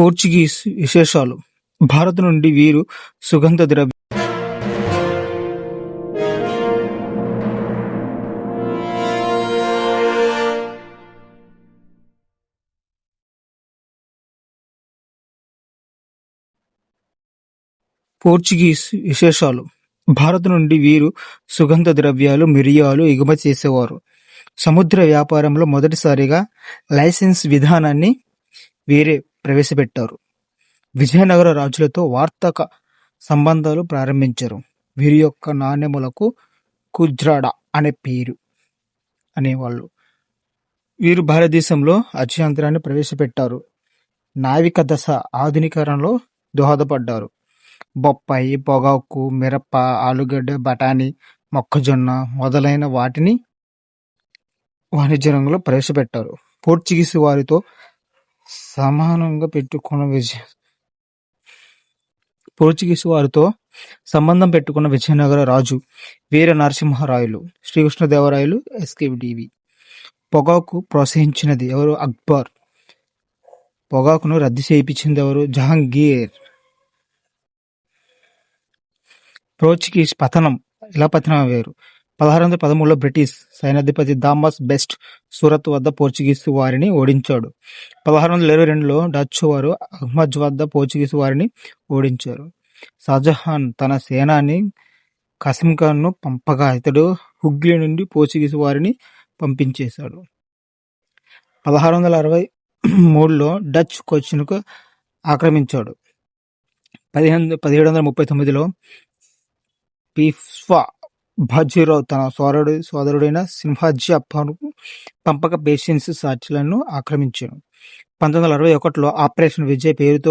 Portuguese విశేషాలు. భారత నుండి వీరు సుగంధ ద్రవ్య పోర్చుగీస్ విశేషాలు. భారత నుండి వీరు సుగంధ ద్రవ్యాలు, మిరియాలు ఎగుమతి చేసేవారు. సముద్ర వ్యాపారంలో మొదటిసారిగా లైసెన్స్ విధానాన్ని వీరే ప్రవేశపెట్టారు. విజయనగర రాజులతో వార్తక సంబంధాలు ప్రారంభించారు. వీరి యొక్క నాణెములకు కుజ్రాడ అనే పేరు అనేవాళ్ళు. వీరు భారతదేశంలో అత్యంతరాన్ని ప్రవేశపెట్టారు. నావిక దశ ఆధునీకరణలో దోహదపడ్డారు. బొప్పాయి, పొగాకు, మిరప, ఆలుగడ్డ, బఠానీ, మొక్కజొన్న మొదలైన వాటిని వాణిజ్య రంగంలో ప్రవేశపెట్టారు. పోర్చుగీసు వారితో సంబంధం పెట్టుకున్న విజయనగర రాజు వీర నరసింహరాయలు, శ్రీకృష్ణదేవరాయలు, ఎస్కేడివి. పొగాకు ప్రోత్సహించినది ఎవరు? అక్బర్. పొగాకును రద్దు చేయించింది ఎవరు? జహాంగీర్. పోర్చుగీస్ పతనం. ఇలా పతనం అయ్యారు. 1613లో బ్రిటిష్ సైన్యాధిపతి థామస్ బెస్ట్ సూరత్ వద్ద పోర్చుగీసు వారిని ఓడించాడు. 1622లో డచ్ వారు అహ్మద్ వద్ద పోర్చుగీసు వారిని ఓడించారు. షాజహాన్ తన సేనాని కసింఖాన్ ను పంపగా ఇతడు హుగ్లీ నుండి పోర్చుగీసు వారిని పంపించేశాడు. 1663లో డచ్ కొచ్చిన్ను ఆక్రమించాడు. 1739లో పీష్వా బాజీరావు తన సోదరుడైన సింహాజీ అప్పను పంపక పేషెన్స్ సాటిలను ఆక్రమించాడు. 1961లో ఆపరేషన్ విజయ్ పేరుతో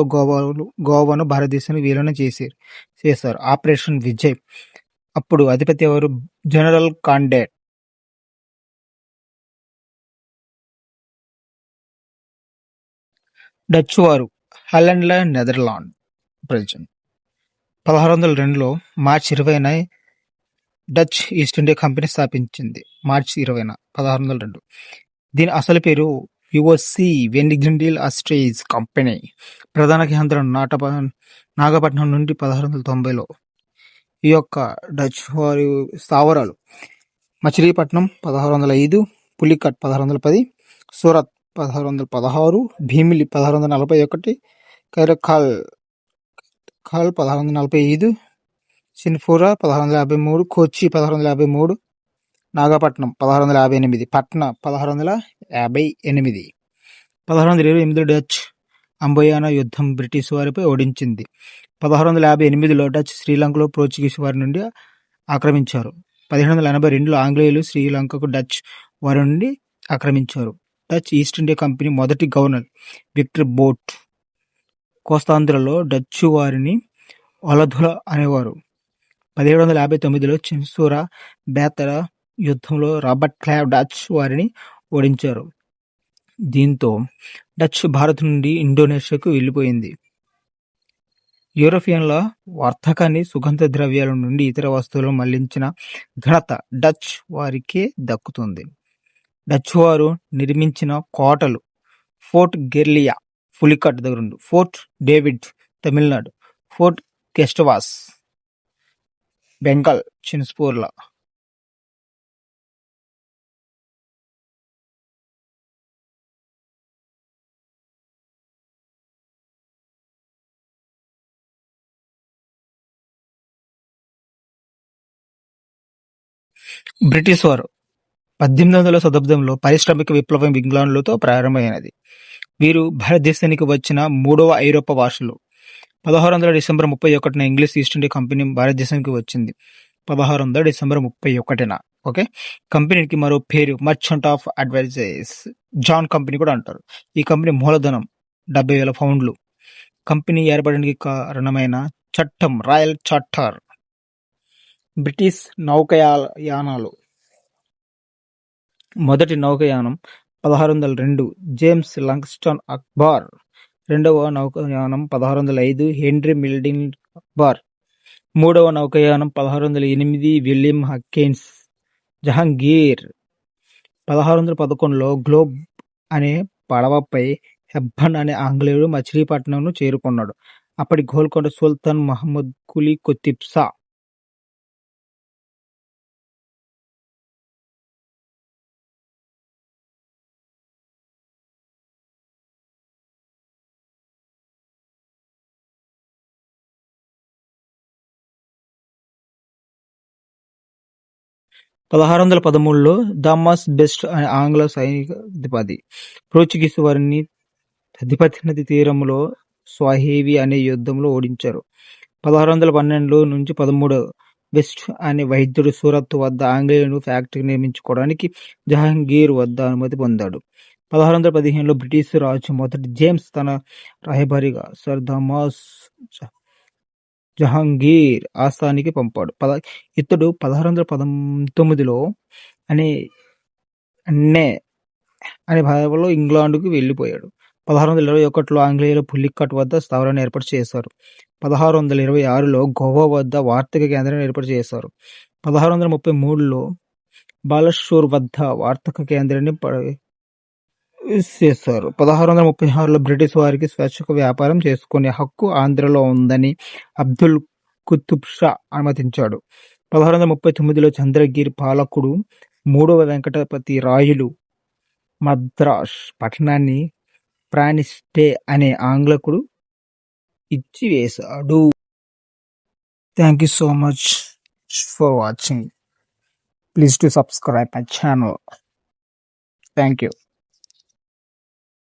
గోవాను భారతదేశానికి విలీనం చేశారు. ఆపరేషన్ విజయ్. అప్పుడు అధిపతి ఎవరు? జనరల్ కాండేట్. డచ్ వారు హాలండ్, నెదర్లాండ్ ప్రజలు. 1602లో మార్చి 20న డచ్ ఈస్ట్ ఇండియా కంపెనీ స్థాపించింది. మార్చి 20న 1602. దీని అసలు పేరు యుఓసి వెనిగ్రిండిల్ ఆస్ట్రేజ్ కంపెనీ. ప్రధాన కేంద్రం నాగపట్నం నుండి 1690లో. ఈ యొక్క డచ్ వారి స్థావరాలు మచిలీపట్నం 1605, పులికట్ 1610, సూరత్ 1616, భీమిలి 1641, కైరకాల్ 1645, సిన్ఫూరా 1653, కొచ్చి 1653, నాగపట్నం 1658, పట్నా 1658. 1628 డచ్ అంబోయానా యుద్ధం బ్రిటిష్ వారిపై ఓడించింది. 1658లో డచ్ శ్రీలంకలో పోర్చుగీసు వారి నుండి ఆక్రమించారు. 1782లో ఆంగ్లేయులు శ్రీలంకకు డచ్ వారి నుండి ఆక్రమించారు. డచ్ ఈస్ట్ ఇండియా కంపెనీ మొదటి గవర్నర్ విక్టర్ బోట్. కోస్తాంధ్రలో డచ్ వారిని ఒలధుల అనేవారు. 1759లో చిన్సూరా బేతర యుద్ధంలో రాబర్ట్ క్లైవ్ డచ్ వారిని ఓడించారు. దీంతో డచ్ భారత్ నుండి ఇండోనేషియాకు వెళ్ళిపోయింది. యూరోపియన్ల వర్తకాన్ని సుగంధ ద్రవ్యాల నుండి ఇతర వస్తువులను మళ్లించిన ఘనత డచ్ వారికే దక్కుతుంది. డచ్ వారు నిర్మించిన కోటలు: ఫోర్ట్ గెర్లియా పులికట్ దగ్గర, fort David Tamil Nadu, fort Gustavus Bengal చిన్స్పూర్లా. బ్రిటిష్ వారు 18వ శతాబ్దంలో పారిశ్రామిక విప్లవం ఇంగ్లాండ్లతో ప్రారంభమైనది. వీరు భారతదేశానికి వచ్చిన 3వ ఐరోపా వాసులు. 1600 డిసెంబర్ 31న ఇంగ్లీష్ ఈస్ట్ ఇండియా కంపెనీ భారతదేశానికి వచ్చింది. 1600 డిసెంబర్ 31న. ఓకే. కంపెనీకి మరో పేరు merchant of advisers, John Company కూడా అంటారు. ఈ కంపెనీ మూలధనం 70,000 పౌండ్లు. కంపెనీ ఏర్పడడానికి కారణమైన చట్టం రాయల్ చార్టర్. బ్రిటిష్ నౌకాయానాలు. మొదటి నౌకాయానం 1602 జేమ్స్ లాంగ్స్టన్ అక్బార్. రెండవ నౌకాయానం 1605 హెన్రీ మిల్టన్ అక్బార్. మూడవ నౌకాయానం 1608 విలియం హక్కిన్స్ జహాంగీర్. 1611లో గ్లోబ్ అనే పడవపై హెబ్బన్ అనే ఆంగ్లేయుడు మచిలీపట్నంను చేరుకున్నాడు. అప్పటి గోల్కొండ సుల్తాన్ మహమ్మద్ కులీ కుతుబ్ షా 1613లో థామస్ బెస్ట్ అనే ఆంగ్ల సైనికాధిపతి పోర్చుగీసు వారిని తదిపతి నది తీరంలో స్వాహివి అనే యుద్ధంలో ఓడించారు. 1612 నుంచి 13 బెస్ట్ అనే వైద్యుడు సూరత్ వద్ద ఆంగ్లేయులు ఫ్యాక్టరీ నిర్మించుకోవడానికి జహాంగీర్ వద్ద అనుమతి పొందాడు. 1615లో బ్రిటిష్ రాజు మొదటి జేమ్స్ తన రాయబారిగా సర్ థామస్ జహాంగీర్ ఆస్థానానికి పంపాడు. ఇతడు 1619లో అన్నే అనే భావంలో ఇంగ్లాండుకు వెళ్ళిపోయాడు. 1621లో ఆంగ్లేయులు పుల్లిక్కట్ వద్ద స్థావరాన్ని ఏర్పాటు చేశారు. 1626లో గోవా వద్ద వర్తక కేంద్రాన్ని ఏర్పాటు చేశారు. 1633లో బాలషోర్ వద్ద వర్తక కేంద్రాన్ని చేశారు. 1636లో బ్రిటిష్ వారికి స్వేచ్ఛగా వ్యాపారం చేసుకునే హక్కు ఆంధ్రలో ఉందని అబ్దుల్ కుతుబ్ షా అనుమతించాడు. 1639లో చంద్రగిరి పాలకుడు 3వ వెంకటపతి రాయలు మద్రాస్ పట్టణాన్ని ప్రాణిస్టే అనే ఆంగ్లేయులకు ఇచ్చివేశాడు. Thank you so much for watching. Please do subscribe my channel. Thank you.